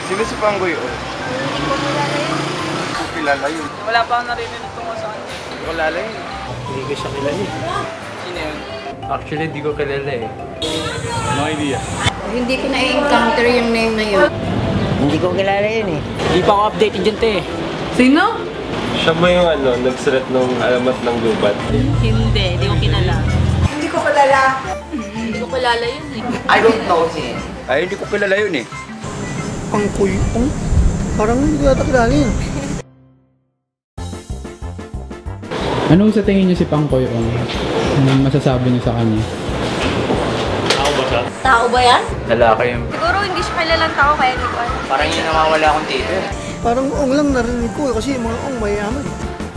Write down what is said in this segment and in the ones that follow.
Sino si Panggoy? Hindi ko kilala yun. Hindi ko kilala yun. Wala pa akong narinig tungkol sa kanya. Hindi ko kilala yun. Hindi ko siya kilala eh. Sino yun? Actually, di ko kilala eh. No idea. Hindi ko na-encounter yung name na yun. Hindi ko kilala yun eh. Hindi pa ako updated dyan, te. Sino? Siya ba yung nagsulat ng alamat ng gubat? Hindi ko kilala. Hindi ko kilala. Hindi ko kilala yun eh. I don't know him. Ay, hindi ko kilala yun eh. Pangkoy? Parang hindi ko yata kilala yun. Anong sa tingin niyo si Pangkoy Ong? Anong masasabi niyo sa kanya? Tao ba yan? Lalaki yung... Siguro hindi siya kilalang tao kaya hindi ko alam. Parang yun nawawala akong tito. Parang ong lang narinig ko kasi yung mga ong mayaman.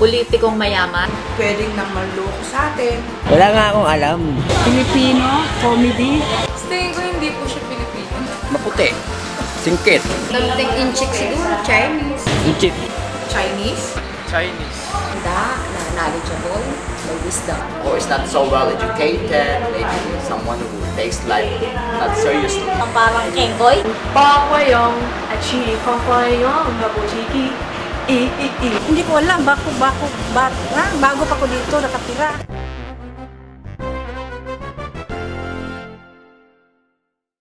Politikong mayaman. Pwedeng nang manloko sa atin. Wala nga akong alam. Filipino, comedy. Tingin ko hindi po siya Pilipino. Maputi. Singkit. Something in chick siguro. Chinese. Inchit. Chinese? Chinese. Na knowledgeable. May wisdom. Or is not so well educated. Maybe someone who takes life not seriously. Ang parang kengkoy. Hindi ko alam. Bago pa ko dito nakatira.